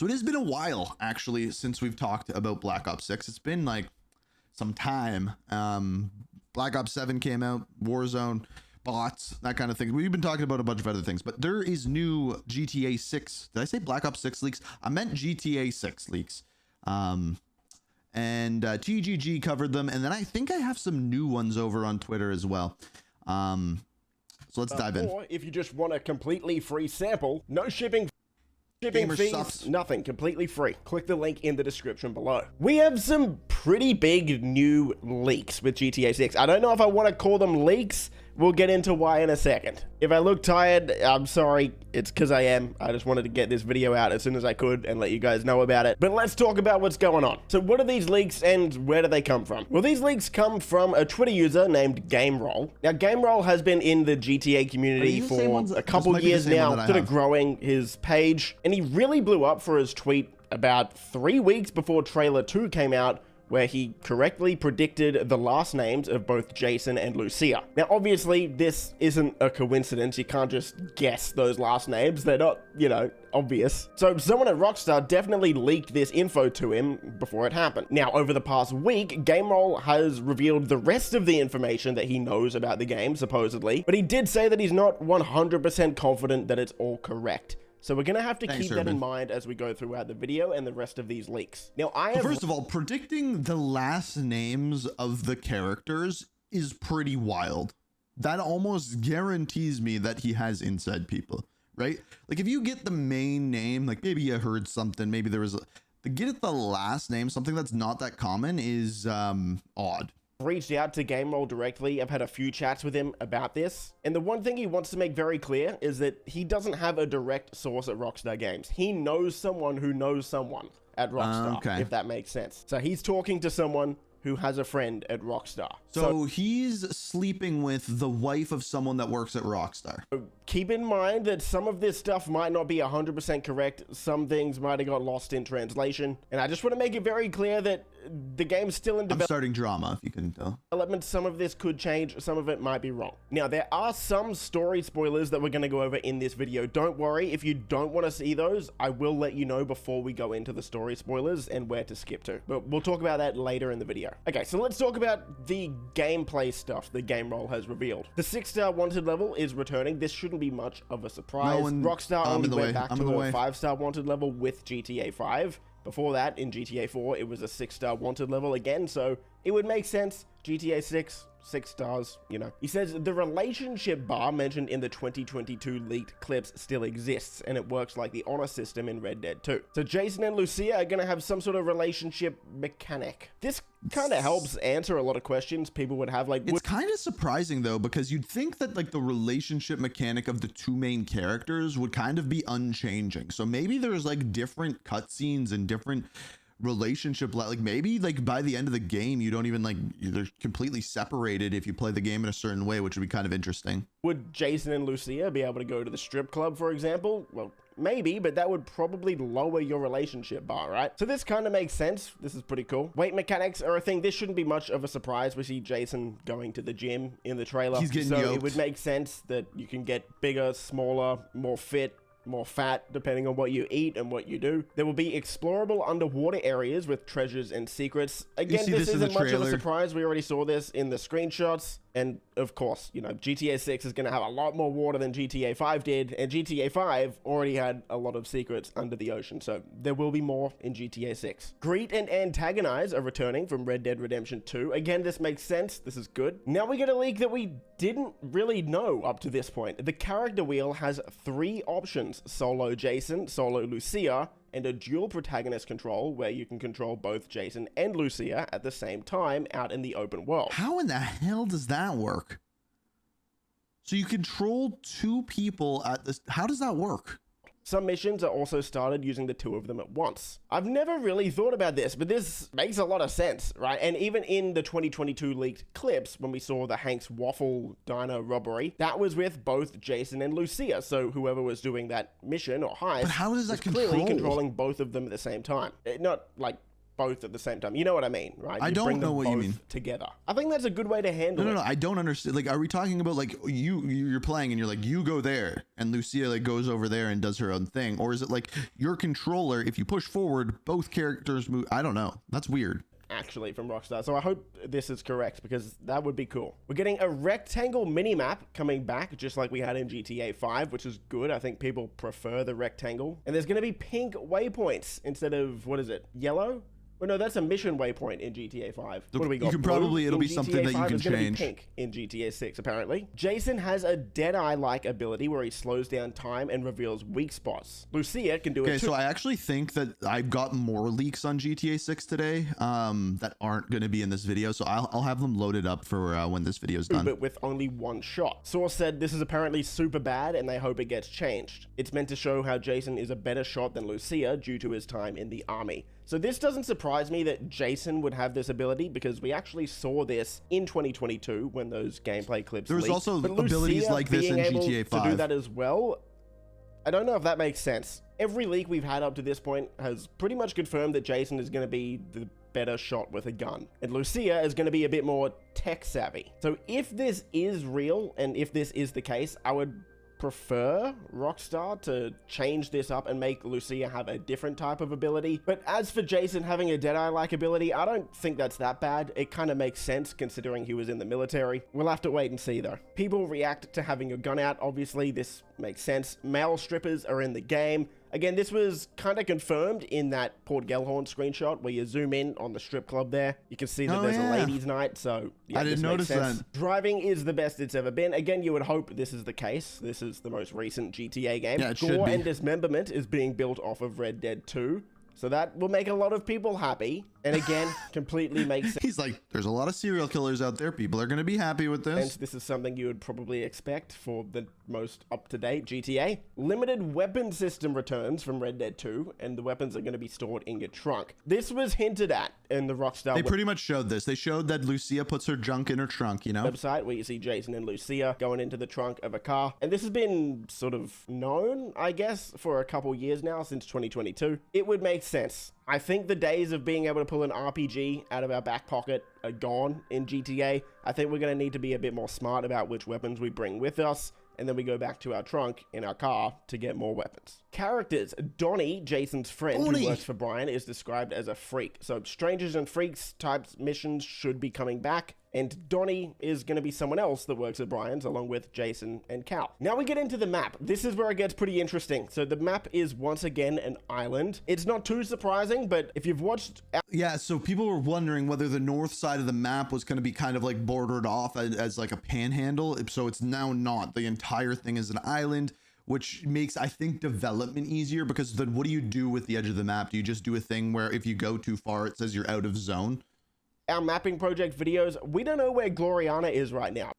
So it has been a while, actually, since we've talked about Black Ops 6. It's been like some time. Black Ops 7 came out, Warzone, bots, that kind of thing. We've been talking about a bunch of other things, but there is new GTA 6. Did I say Black Ops 6 leaks? I meant GTA 6 leaks. And TGG covered them, and then I think I have some new ones over on Twitter as well. So let's dive in. Or if you just want a completely free sample, no shipping Gamer fees, sucks. nothing, completely free. Click the link in the description below. We have some pretty big new leaks with GTA 6. I don't know if I want to call them leaks. We'll get into why in a second. If I look tired, I'm sorry. It's because I am. I just wanted to get this video out as soon as I could and let you guys know about it. But let's talk about what's going on. So what are these leaks and where do they come from? Well, these leaks come from a Twitter user named GameRoll. Now, GameRoll has been in the GTA community for a couple years now, sort of growing his page. And he really blew up for his tweet about 3 weeks before Trailer 2 came out, where he correctly predicted the last names of both Jason and Lucia. Now, obviously, this isn't a coincidence. You can't just guess those last names. They're not, you know, obvious. So someone at Rockstar definitely leaked this info to him before it happened. Now, over the past week, GameRoll has revealed the rest of the information that he knows about the game, supposedly, but he did say that he's not 100% confident that it's all correct. So we're going to have to keep that in mind as we go throughout the video and the rest of these leaks. Now, First of all, predicting the last names of the characters is pretty wild. That almost guarantees me that he has inside people, right? Like if you get the main name, like maybe you heard something, maybe there was to get it the last name, something that's not that common is odd. Reached out to GameRoll directly. I've had a few chats with him about this, and the one thing he wants to make very clear is that he doesn't have a direct source at Rockstar Games. He knows someone who knows someone at Rockstar, if that makes sense. So he's talking to someone who has a friend at Rockstar. So he's sleeping with the wife of someone that works at Rockstar. Keep in mind that some of this stuff might not be 100% correct. Some things might have got lost in translation. And I just want to make it very clear that the game's still in development. I'm starting drama, if you can tell. Some of this could change. Some of it might be wrong. Now, there are some story spoilers that we're going to go over in this video. Don't worry. If you don't want to see those, I will let you know before we go into the story spoilers and where to skip to. But we'll talk about that later in the video. Okay, so let's talk about the gameplay stuff that GameRoll has revealed. The 6-star wanted level is returning. This shouldn't be much of a surprise. Rockstar only went back to a 5-star wanted level with GTA 5. Before that, in GTA 4, it was a 6-star wanted level again, so it would make sense. GTA 6, 6 stars, you know. He says the relationship bar mentioned in the 2022 leaked clips still exists, and it works like the honor system in Red Dead 2. So Jason and Lucia are gonna have some sort of relationship mechanic. This kind of helps answer a lot of questions people would have. Like, it's kind of surprising though, because you'd think that like the relationship mechanic of the two main characters would kind of be unchanging. So maybe there's like different cutscenes and different relationship, like maybe like by the end of the game you don't even like, they're completely separated if you play the game in a certain way, which would be kind of interesting. Would Jason and Lucia be able to go to the strip club, for example? Well, maybe, but that would probably lower your relationship bar, right? So this kind of makes sense. This is pretty cool. Weight mechanics are a thing. This shouldn't be much of a surprise. We see Jason going to the gym in the trailer. He's getting yoked. It would make sense that you can get bigger, smaller, more fit, more fat, depending on what you eat and what you do. There will be explorable underwater areas with treasures and secrets. Again, this isn't much of a surprise. We already saw this in the screenshots. And of course, you know, GTA 6 is going to have a lot more water than GTA 5 did, and GTA 5 already had a lot of secrets under the ocean, so there will be more in GTA 6. Greet and Antagonize are returning from Red Dead Redemption 2. Again, this makes sense. This is good. Now we get a leak that we didn't really know up to this point. The character wheel has 3 options: solo Jason, solo Lucia, and a dual protagonist control where you can control both Jason and Lucia at the same time out in the open world. How in the hell does that work? So you control 2 people at this. How does that work? Some missions are also started using the 2 of them at once. I've never really thought about this, but this makes a lot of sense, right? And even in the 2022 leaked clips, when we saw the Hank's Waffle Diner robbery, that was with both Jason and Lucia. So whoever was doing that mission or heist, but how does that clearly controlling both of them at the same time. Not like both at the same time. You know what I mean, right? I You don't bring them know what you both mean. together. I think that's a good way to handle No, it. I don't understand. Like, are we talking about like you're playing and you're like, you go there and Lucia like goes over there and does her own thing? Or is it like your controller, if you push forward, both characters move? I don't know. That's weird. Actually, from Rockstar. So I hope this is correct, because that would be cool. We're getting a rectangle minimap coming back, just like we had in GTA 5, which is good. I think people prefer the rectangle. And there's going to be pink waypoints instead of, what is it, yellow? Well, no, that's a mission waypoint in GTA 5. What do we got? You can probably, Blue it'll in be GTA something that you 5. can It's gonna be change. pink in GTA 6, apparently. Jason has a Deadeye-like ability where he slows down time and reveals weak spots. Lucia can do it Okay, too. so I actually think that I've got more leaks on GTA 6 today that aren't going to be in this video, so I'll have them loaded up for when this video is done. But with only one shot. Source said this is apparently super bad and they hope it gets changed. It's meant to show how Jason is a better shot than Lucia due to his time in the army. So this doesn't surprise me that Jason would have this ability, because we actually saw this in 2022 when those gameplay clips There was leaked. also But abilities Lucia like this in being able GTA to 5. do that as well, I don't know if that makes sense. Every leak we've had up to this point has pretty much confirmed that Jason is going to be the better shot with a gun, and Lucia is going to be a bit more tech savvy. So if this is real, and if this is the case, I would prefer Rockstar to change this up and make Lucia have a different type of ability. But as for Jason having a Deadeye-like ability, I don't think that's that bad. It kind of makes sense considering he was in the military. We'll have to wait and see though. People react to having a gun out, obviously this makes sense. Male strippers are in the game. Again, this was kind of confirmed in that Port Gellhorn screenshot where you zoom in on the strip club there. You can see that Oh, there's yeah. a ladies' night, so yeah, I didn't this makes notice sense. that. Driving is the best it's ever been. Again, you would hope this is the case. This is the most recent GTA game. Yeah, it should Gore be. and Dismemberment is being built off of Red Dead 2. So that will make a lot of people happy. And again, completely makes sense. He's like, there's a lot of serial killers out there. People are going to be happy with this. This is something you would probably expect for the most up-to-date GTA. Limited weapon system returns from Red Dead 2, and the weapons are going to be stored in your trunk. This was hinted at in the Rockstar They pretty much showed this. They showed that Lucia puts her junk in her trunk, you know? website, where you see Jason and Lucia going into the trunk of a car. And this has been sort of known, I guess, for a couple years now, since 2022. It would make sense. I think the days of being able to pull an RPG out of our back pocket are gone in GTA. I think we're going to need to be a bit more smart about which weapons we bring with us, and then we go back to our trunk in our car to get more weapons. Characters. Donnie, Jason's friend Donnie. who works for Brian, is described as a freak. So Strangers and Freaks type missions should be coming back. And Donnie is going to be someone else that works at Brian's, along with Jason and Cal. Now we get into the map. This is where it gets pretty interesting. So the map is once again an island. It's not too surprising, but if you've watched... Yeah, so people were wondering whether the north side of the map was going to be kind of like bordered off as like a panhandle. So it's now not. The entire thing is an island, which makes, I think, development easier, because then what do you do with the edge of the map? Do you just do a thing where if you go too far, it says you're out of zone? our mapping project videos, we don't know where Gloriana is right now,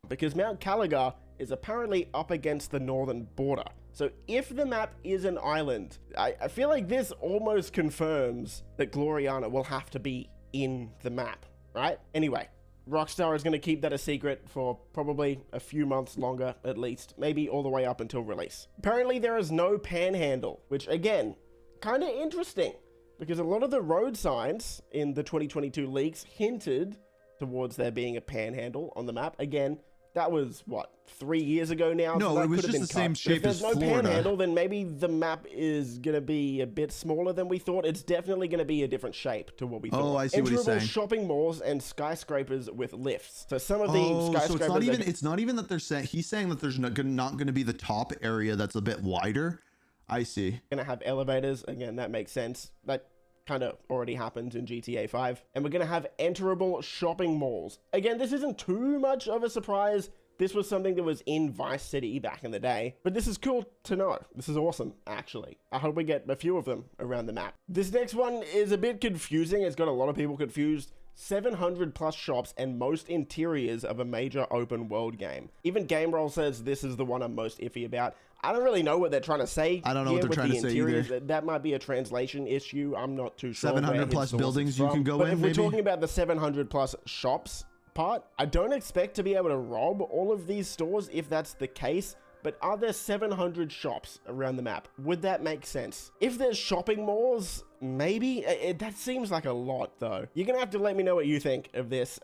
because Mount Caligar is apparently up against the northern border. So if the map is an island, I feel like this almost confirms that Gloriana will have to be in the map, right? Anyway, Rockstar is going to keep that a secret for probably a few months longer at least, maybe all the way up until release. Apparently there is no panhandle, which again, kind of interesting, because a lot of the road signs in the 2022 leaks hinted towards there being a panhandle on the map. Again, that was, what, 3 years ago now? No, So that it was could have just been the same cut. shape If there's as no Florida. panhandle, then maybe the map is going to be a bit smaller than we thought. It's definitely going to be a different shape to what we thought. Oh, I see what he's Enterable saying. shopping malls and skyscrapers with lifts. So some of the Oh, so skyscrapers it's not even that they're saying, he's saying that there's not going to be the top area that's a bit wider. I see. going to have elevators. Again, that makes sense. That kind of already happens in GTA 5. And we're going to have enterable shopping malls. Again, this isn't too much of a surprise. This was something that was in Vice City back in the day, but this is cool to know. This is awesome, actually. I hope we get a few of them around the map. This next one is a bit confusing. It's got a lot of people confused. 700 plus shops and most interiors of a major open world game. Even GameRoll says this is the one I'm most iffy about. I don't really know what they're trying to say. I don't know here what they're with trying the to say interiors. either. That might be a translation issue. I'm not too sure. 700 where his plus source is buildings you from. can go But in, if we're maybe? talking about the 700 plus shops part, I don't expect to be able to rob all of these stores if that's the case, but are there 700 shops around the map? Would that make sense? If there's shopping malls, maybe? That seems like a lot, though. You're gonna have to let me know what you think of this.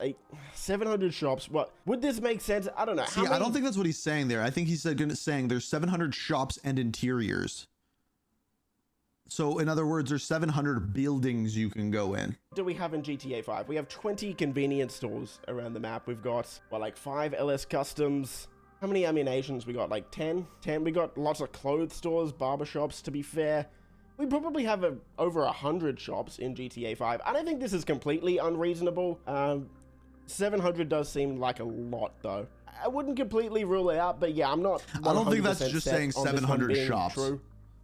700 shops, what? Would this make sense? I don't know. See, I don't think that's what he's saying there. I think he's saying there's 700 shops and interiors. So, in other words, there's 700 buildings you can go in. What do we have in GTA 5? We have 20 convenience stores around the map. We've got, well, like 5 LS Customs. How many ammunitions we got? Like 10? 10. We got lots of clothes stores, barbershops, to be fair. We probably have over 100 shops in GTA 5. I don't think this is completely unreasonable. 700 does seem like a lot, though. I wouldn't completely rule it out, but yeah, I'm not 100% I don't think that's just saying 700 shops. True.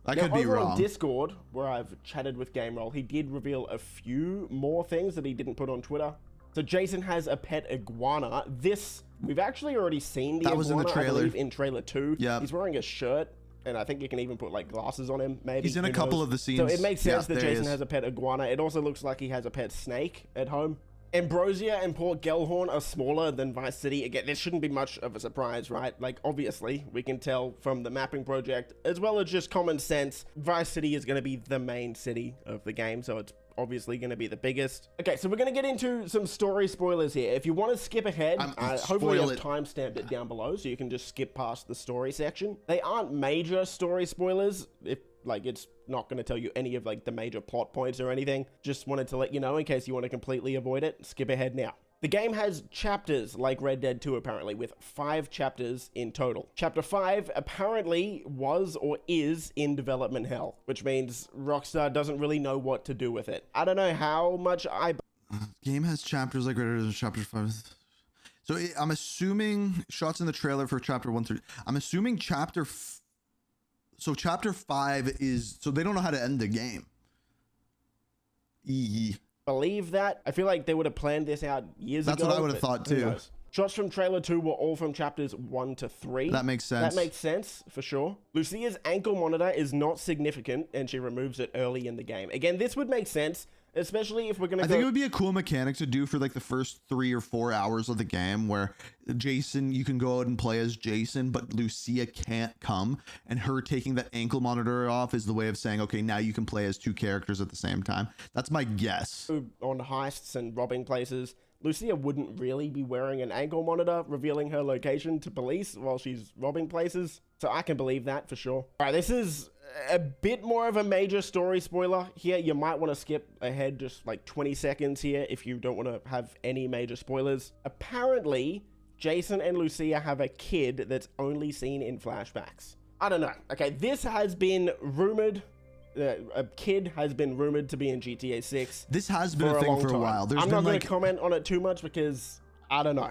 I now, could be over wrong. On Discord, where I've chatted with GameRoll, he did reveal a few more things that he didn't put on Twitter. So Jason has a pet iguana. This, we've actually already seen the iguana, was in the trailer. I believe, in trailer 2. Yeah. He's wearing a shirt, and I think you can even put like glasses on him, maybe. He's in a couple of the scenes. So it makes sense Yeah, that there he Jason is. has a pet iguana. It also looks like he has a pet snake at home. Ambrosia and Port Gellhorn are smaller than Vice City. Again, this shouldn't be much of a surprise, right? Like, obviously, we can tell from the mapping project, as well as just common sense, Vice City is going to be the main city of the game, so it's obviously going to be the biggest. Okay, so we're going to get into some story spoilers here. If you want to skip ahead, hopefully I've timestamped it down below, so you can just skip past the story section. They aren't major story spoilers, it's not going to tell you any of like the major plot points or anything. Just wanted to let you know in case you want to completely avoid it. Skip ahead now. The game has chapters like Red Dead 2 apparently, with 5 chapters in total. Chapter 5 apparently was or is in development hell, which means Rockstar doesn't really know what to do with it. I don't know how much Game has chapters like Red Dead chapter 5. So I'm assuming shots in the trailer for chapter 1 through. I'm assuming chapter 5 is, so they don't know how to end the game. Believe that. I feel like they would have planned this out years ago. That's what I would have thought too. Shots from trailer 2 were all from chapters 1 to 3. That makes sense. That makes sense, for sure. Lucia's ankle monitor is not significant, and she removes it early in the game. Again, this would make sense, especially if we're going to I think it would be a cool mechanic to do for like the first 3 or 4 hours of the game, where Jason, you can go out and play as Jason, but Lucia can't come, and her taking that ankle monitor off is the way of saying, okay, now you can play as 2 characters at the same time. That's my guess. On heists and robbing places, Lucia wouldn't really be wearing an ankle monitor revealing her location to police while she's robbing places. So I can believe that for sure. All right, this is a bit more of a major story spoiler here. You might want to skip ahead just like 20 seconds here if you don't want to have any major spoilers. Apparently, Jason and Lucia have a kid that's only seen in flashbacks. I don't know. Okay, this has been rumored. A kid has been rumored to be in GTA 6. This has been a thing for a while. I'm not going to comment on it too much because I don't know.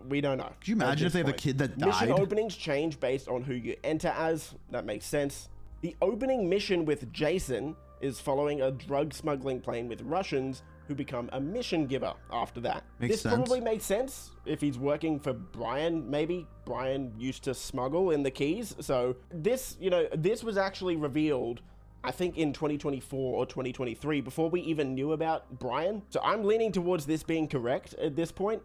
We don't know. Could you imagine if they have a kid that died? Mission openings change based on who you enter as. That makes sense. The opening mission with Jason is following a drug smuggling plane with Russians who become a mission giver after that. This probably makes sense if he's working for Brian, maybe. Brian used to smuggle in the Keys. So this was actually revealed, I think, in 2024 or 2023 before we even knew about Brian. So I'm leaning towards this being correct at this point.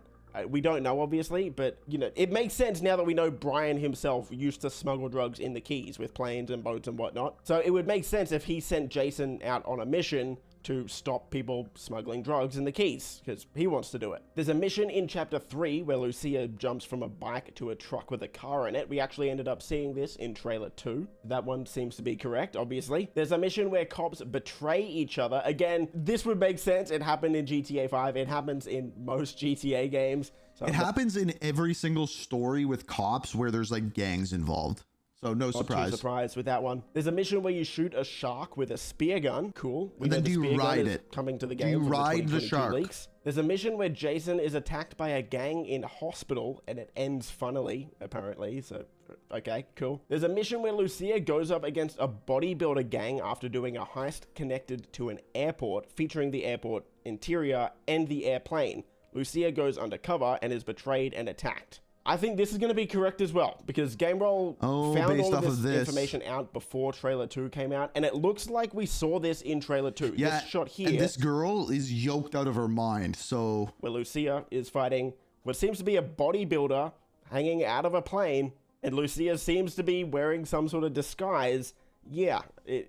We don't know, obviously, but, it makes sense now that we know Brian himself used to smuggle drugs in the Keys with planes and boats and whatnot. So it would make sense if he sent Jason out on a mission to stop people smuggling drugs in the Keys, because he wants to do it. There's a mission in Chapter 3 where Lucia jumps from a bike to a truck with a car in it. We actually ended up seeing this in Trailer 2. That one seems to be correct, obviously. There's a mission where cops betray each other. Again, this would make sense. It happened in GTA 5. It happens in most GTA games. So it happens in every single story with cops where there's like gangs involved. So no surprise. Not too surprised with that one. There's a mission where you shoot a shark with a spear gun. Cool. And then do you ride it? Coming to the game. Do you ride the shark? Leaks. There's a mission where Jason is attacked by a gang in hospital and it ends funnily, apparently. So, okay, cool. There's a mission where Lucia goes up against a bodybuilder gang after doing a heist connected to an airport, featuring the airport interior and the airplane. Lucia goes undercover and is betrayed and attacked. I think this is going to be correct as well, because GameRoll found all of this information out before Trailer 2 came out, and it looks like we saw this in Trailer 2. Yeah, this shot here. And this girl is yoked out of her mind, so... Where Lucia is fighting what seems to be a bodybuilder hanging out of a plane and Lucia seems to be wearing some sort of disguise, yeah,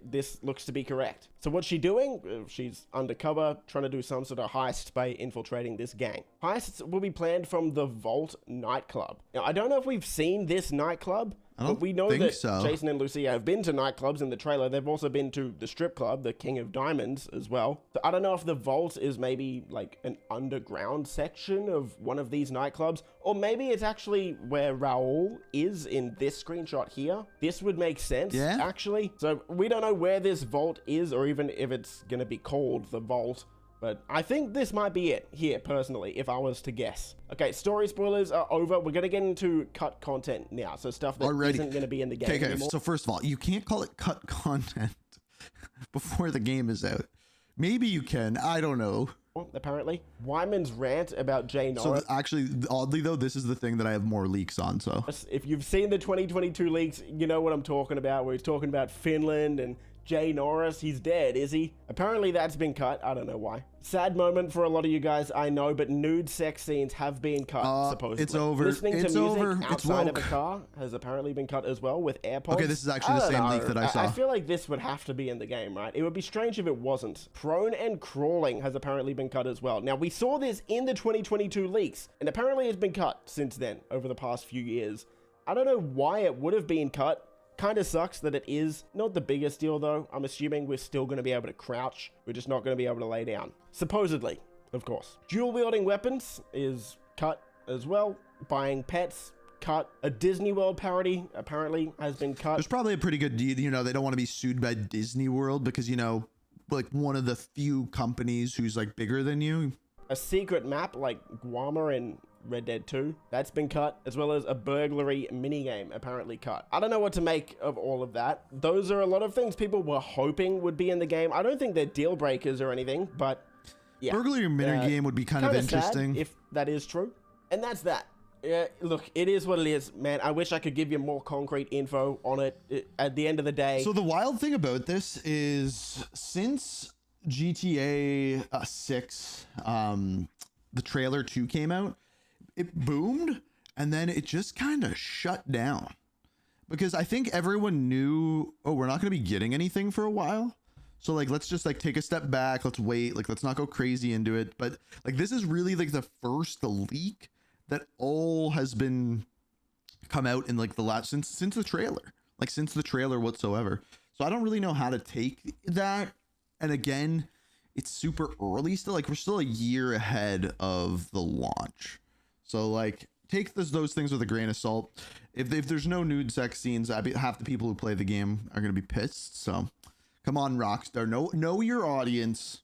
this looks to be correct. So what's she doing? She's undercover, trying to do some sort of heist by infiltrating this gang. Heists will be planned from the Vault nightclub. Now, I don't know if we've seen this nightclub, but we know that Jason and Lucia have been to nightclubs in the trailer. They've also been to the strip club, the King of Diamonds, as well. So I don't know if the Vault is maybe like an underground section of one of these nightclubs, or maybe it's actually where Raul is in this screenshot here. This would make sense, actually. So we don't know where this Vault is, or even if it's going to be called the Vault. But I think this might be it here, personally, if I was to guess. Okay, story spoilers are over. We're going to get into cut content now. So stuff that isn't going to be in the game anymore. So first of all, you can't call it cut content before the game is out. Maybe you can. I don't know. Apparently. Wyman's rant about Jay Norris. So actually, oddly though, this is the thing that I have more leaks on, so. If you've seen the 2022 leaks, you know what I'm talking about, where he's talking about Finland and Jay Norris. He's dead, is he? Apparently that's been cut. I don't know why. Sad moment for a lot of you guys, I know, but nude sex scenes have been cut, supposedly. It's over. Listening it's to music over. outside of a car has apparently been cut as well with AirPods. Okay, this is actually the same leak that I saw. I feel like this would have to be in the game, right? It would be strange if it wasn't. Prone and crawling has apparently been cut as well. Now, we saw this in the 2022 leaks, and apparently it's been cut since then, over the past few years. I don't know why it would have been cut. Kind of sucks that it is. Not the biggest deal, though. I'm assuming we're still going to be able to crouch. We're just not going to be able to lay down. Supposedly, of course. Dual-wielding weapons is cut as well. Buying pets, cut. A Disney World parody apparently has been cut. There's probably a pretty good deal. You know, they don't want to be sued by Disney World because, you know, like one of the few companies who's like bigger than you. A secret map like Guama in Red Dead 2, that's been cut, as well as a burglary minigame apparently cut. I don't know what to make of all of that. Those are a lot of things people were hoping would be in the game. I don't think they're deal breakers or anything, but yeah. Burglary minigame would be kind of interesting. Sad if that is true. And that's that. Yeah, look, it is what it is, man. I wish I could give you more concrete info on it at the end of the day. So the wild thing about this is since GTA 6, the trailer 2 came out, it boomed and then it just kind of shut down because I think everyone knew, oh, we're not going to be getting anything for a while. So like, let's just like take a step back. Let's wait. Like, let's not go crazy into it. But like, this is really like the first leak that all has been come out in like the last, since the trailer, like since the trailer whatsoever. So I don't really know how to take that. And again, it's super early still. Like we're still a year ahead of the launch. So like take those things with a grain of salt. If there's no nude sex scenes, half the people who play the game are going to be pissed. So come on, Rockstar, know your audience.